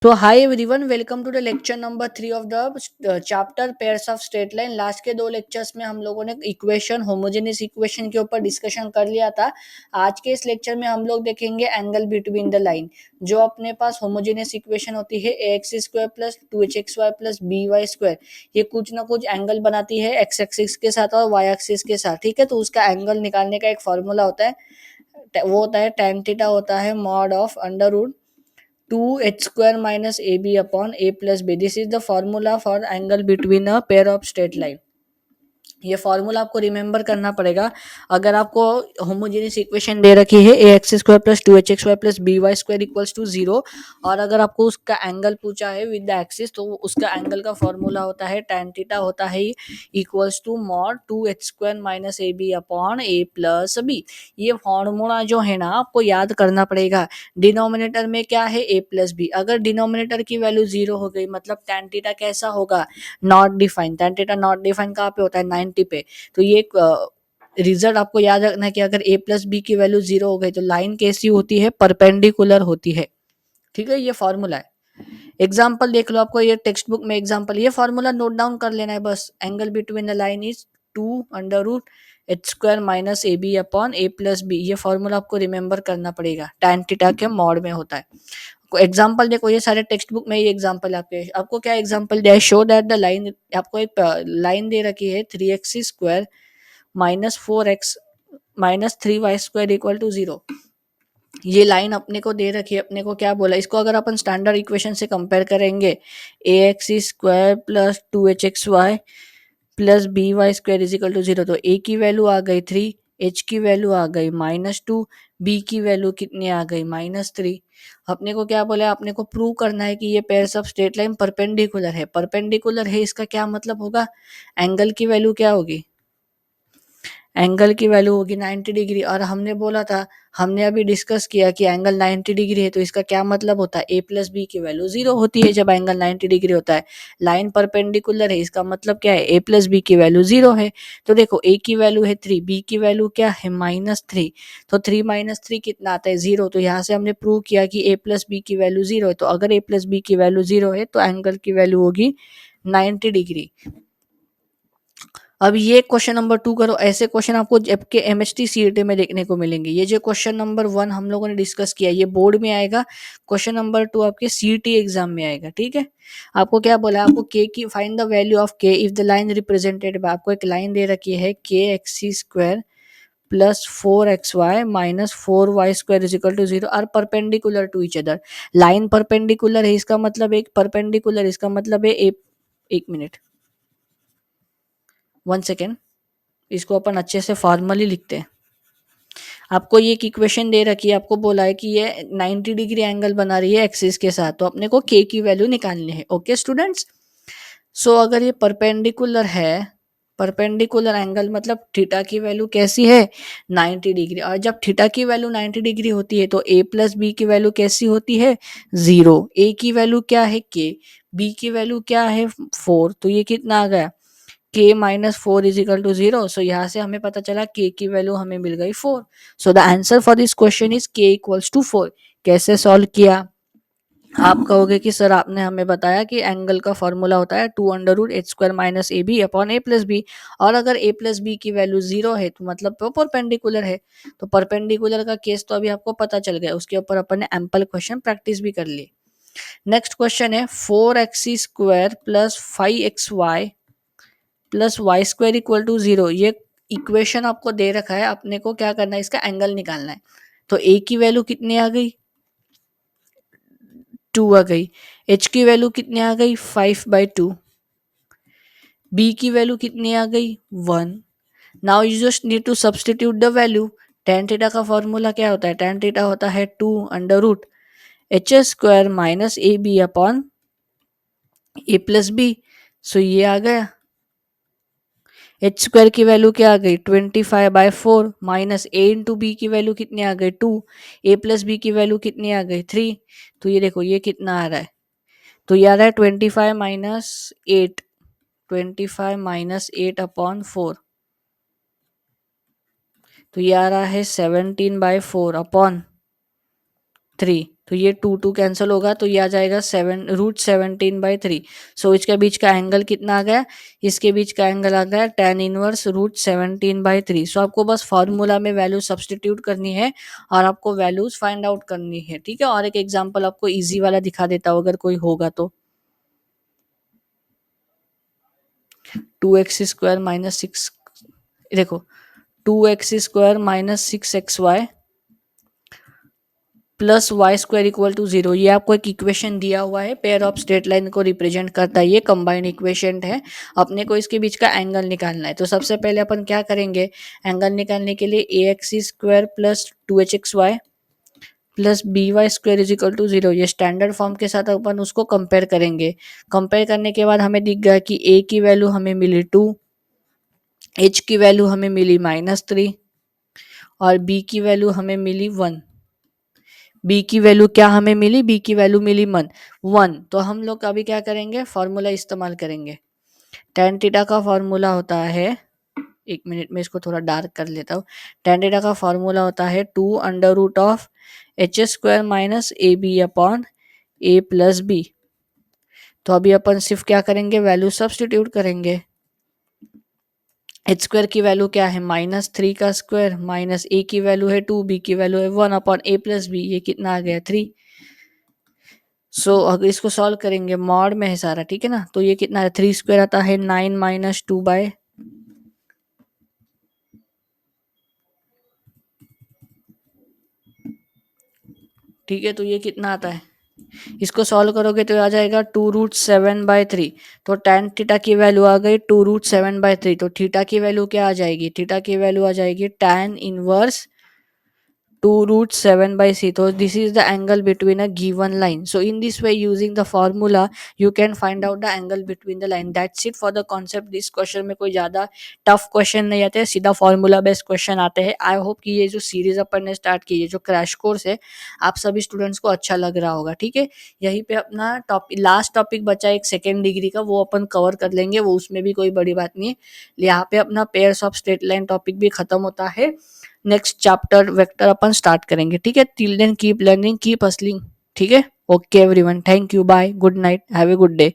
तो hi everyone, welcome to the lecture number 3 of the chapter pairs of straight line. Last के दो lectures में हम लोगों ने इक्वेशन, होमोजेनियस इक्वेशन के ऊपर डिस्कशन कर लिया था। आज के इस लेक्चर में हम लोग देखेंगे एंगल बिटवीन द लाइन। जो अपने पास होमोजेनियस इक्वेशन होती है A X square plus two H X Y plus B Y square, ये कुछ ना कुछ एंगल बनाती है एक्स एक्सिस के साथ और वाई एक्सिस के साथ। ठीक है, तो उसका एंगल निकालने का एक फॉर्मूला होता है, वो होता है tan थीटा, होता है mod of under root 2h² minus AB upon A plus B. This is the formula for angle between a pair of straight line. ये फॉर्मूला आपको रिमेंबर करना पड़ेगा। अगर आपको होमोजेनियस इक्वेशन दे रखी है A X square plus two H X Y plus B Y square equals to 0, और अगर आपको उसका एंगल पूछा है विद द एक्सिस, तो उसका एंगल का फॉर्मूला होता है tan थीटा, होता है equals to mod 2h² minus A B upon A plus B. ये फॉर्मूला जो है ना, आपको याद करना पड़ेगा। डिनोमिनेटर में क्या है, ए प्लस बी। अगर डिनोमिनेटर की वैल्यू 0 हो गई, मतलब tan थीटा कैसा होगा, not define. tan theta naught define कहाँ पे होता है, 90 पे। तो ये रिजल्ट आपको याद रखना है कि अगर a प्लस बी की वैल्यू 0 हो गई तो लाइन कैसी होती है, परपेंडिकुलर होती है। ठीक है, ये फॉर्मूला है। एग्जाम्पल देख लो, आपको ये टेक्स्ट बुक में एग्जाम्पल, ये फॉर्मूला नोट डाउन कर लेना है बस। Angle between the line is 2√h² minus A B upon A plus B. ये फॉर्मूला आपको रिमेंबर करना पड़ेगा, tan थीटा के मॉड में होता है। एग्जाम्पल देखो, ये सारे टेक्स्ट बुक में ये एग्जाम्पल आपके, आपको क्या एग्जाम्पल दिया है, शो दैट द लाइन। आपको एक लाइन दे रखी है 3x² minus 4x minus 3y² equal to 0। ये लाइन अपने को दे रखी है, अपने को क्या बोला, इसको अगर अपन स्टैंडर्ड इक्वेशन से कंपेयर करेंगे, A X square plus two H X Y plus B Y square is equal to 0, तो ए की वैल्यू आ गई 3, एच की वैल्यू आ गई -2, बी की वैल्यू कितनी आ गई -3। अपने को क्या बोला, अपने को प्रूव करना है कि ये pairs of straight line perpendicular है। परपेंडिकुलर है, इसका क्या मतलब होगा, एंगल की वैल्यू क्या होगी, एंगल की वैल्यू होगी 90 डिग्री। और हमने बोला था, हमने अभी डिस्कस किया कि एंगल 90 डिग्री है, तो इसका क्या मतलब होता है, ए प्लस बी की वैल्यू 0 होती है जब एंगल 90 डिग्री होता है। लाइन परपेंडिकुलर है, इसका मतलब क्या है, ए प्लस बी की वैल्यू 0 है। तो देखो, ए की वैल्यू है 3, बी की वैल्यू क्या है -3, तो 3 माइनस 3 कितना आता है, 0। तो यहाँ से हमने प्रूव किया कि ए प्लस बी की वैल्यू 0 है। तो अगर ए प्लस बी की वैल्यू 0 है तो एंगल की वैल्यू होगी 90 डिग्री। अब ये क्वेश्चन नंबर 2 करो। ऐसे क्वेश्चन आपको आपके एमएचटी सीईटी में देखने को मिलेंगे। ये जो क्वेश्चन नंबर 1 हम लोगों ने डिस्कस किया, ये बोर्ड में आएगा। क्वेश्चन नंबर 2 आपके सीईटी एग्जाम में आएगा। ठीक है, आपको क्या बोला, आपको के की find the value of K if the line represented by, आपको एक लाइन दे रखी है के x square plus 4xy minus 4y² is equal to 0 are perpendicular to each other. Line perpendicular है, इसका मतलब एक परपेंडिकुलर, इसका मतलब है एक मिनट, 1 सेकेंड, इसको अपन अच्छे से फॉर्मली लिखते हैं। आपको ये एक इक्वेशन दे रखी है, आपको बोला है कि ये 90 डिग्री एंगल बना रही है एक्सिस के साथ, तो अपने को के की वैल्यू निकालनी है। ओके स्टूडेंट्स, सो अगर ये परपेंडिकुलर है, परपेंडिकुलर एंगल मतलब थीटा की वैल्यू कैसी है, 90 डिग्री। और जब थीटा की वैल्यू 90 डिग्री होती है तो ए प्लस बी की वैल्यू कैसी होती है, 0। ए की वैल्यू क्या है, के, बी की वैल्यू क्या है, 4। तो ये कितना आ गया, के माइनस 4 इज इक्वल टू 0। सो यहाँ से हमें पता चला के की वैल्यू हमें मिल गई 4। So the answer for this question is के इक्वल्स टू 4। कैसे सॉल्व किया, आप कहोगे कि सर आपने हमें बताया कि एंगल का फॉर्मूला होता है 2√h² minus A B upon A plus B, और अगर ए प्लस बी की वैल्यू 0 है तो मतलब वो परपेंडिकुलर है। तो परपेंडिकुलर का केस तो अभी आपको पता चल गया, उसके ऊपर अपन ने एम्पल क्वेश्चन प्रैक्टिस भी कर ली। नेक्स्ट क्वेश्चन है 4x² plus 5xy plus y² equal to 0। ये इक्वेशन आपको दे रखा है, अपने को क्या करना है, इसका एंगल निकालना है। तो a की वैल्यू कितनी आ गई, 2 आ गई। h की वैल्यू कितनी आ गई, 5/2। b की वैल्यू कितनी आ गई, 1। Now you just need to substitute the value. tan theta का फॉर्मूला क्या होता है, tan थीटा होता है 2√h² minus A B upon A plus B. So ये आ गया, h² की वैल्यू क्या आ गई, 25/4 माइनस a इंटू बी की वैल्यू कितनी आ गई, 2। a प्लस बी की वैल्यू कितनी आ गई, 3। तो ये देखो ये कितना आ रहा है, तो ये आ रहा है 25 - 8, 25 - 8 अपॉन 4। तो ये आ रहा है 17/4 अपॉन 3। तो ये 2 कैंसिल होगा, तो ये आ जाएगा 7√17/3। सो इसके बीच का एंगल कितना आ गया, इसके बीच का एंगल आ गया tan इनवर्स √17/3। सो आपको बस फॉर्मूला में वैल्यू सब्सटीट्यूट करनी है और आपको वैल्यूज फाइंड आउट करनी है, ठीक है। और एक एग्जांपल आपको इजी वाला दिखा देता हूँ अगर कोई होगा तो। 2x² - 6, देखो 2x² - 6xy प्लस y² = 0, ये आपको एक इक्वेशन दिया हुआ है, पेयर ऑफ स्ट्रेट लाइन को रिप्रेजेंट करता है, ये कंबाइंड इक्वेशन है। अपने को इसके बीच का एंगल निकालना है, तो सबसे पहले अपन क्या करेंगे, एंगल निकालने के लिए ax² + 2hxy प्लस by² = 0, ये स्टैंडर्ड फॉर्म के साथ अपन उसको कंपेयर करेंगे। कंपेयर करने के बाद हमें दिख गया कि a की वैल्यू हमें मिली 2, h की वैल्यू हमें मिली -3 और b की वैल्यू हमें मिली 1। बी की वैल्यू क्या हमें मिली, बी की वैल्यू मिली 1। तो हम लोग अभी क्या करेंगे, फॉर्मूला इस्तेमाल करेंगे। tan थीटा का फॉर्मूला होता है, एक मिनट में इसको थोड़ा डार्क कर लेता हूँ। tan थीटा का फॉर्मूला होता है 2√h² - ab/a + b। तो अभी अपन सिर्फ क्या करेंगे, वैल्यू सब्सटीट्यूट करेंगे। h² की वैल्यू क्या है, -3 का स्क्वायर, माइनस a की वैल्यू है 2, b की वैल्यू है 1/a + b, ये कितना आ गया 3। सो अगर इसको सॉल्व करेंगे, मॉड में है सारा, ठीक है ना, तो ये कितना है, 3² आता है 9 - 2/, ठीक है, तो ये कितना आता है, इसको सॉल्व करोगे तो आ जाएगा 2√7/3। तो tan थीटा की वैल्यू आ गई 2√7/3। तो थीटा की वैल्यू क्या आ जाएगी, थीटा की वैल्यू आ जाएगी tan inverse 2√7/c. So this is the angle between a given line. So in this way, using the formula, you can find out the angle between the line. That's it for the concept. This question में कोई ज़्यादा tough question नहीं आते, सीधा formula based question आते हैं। I hope कि ये जो सीरीज अपन ने स्टार्ट की है, जो क्रैश कोर्स है, आप सभी स्टूडेंट्स को अच्छा लग रहा होगा, ठीक है। यहीं पे अपना टॉपिक, लास्ट टॉपिक बचा एक सेकेंड डिग्री का, वो अपन कवर कर लेंगे, वो उसमें भी कोई बड़ी बात नहीं है। यहाँ पे अपना pairs of straight line topic भी खत्म होता है। नेक्स्ट चैप्टर वेक्टर अपन स्टार्ट करेंगे, ठीक है। Till then keep learning, keep hustling, ठीक है। Okay everyone, thank you, bye, good night, have a good day.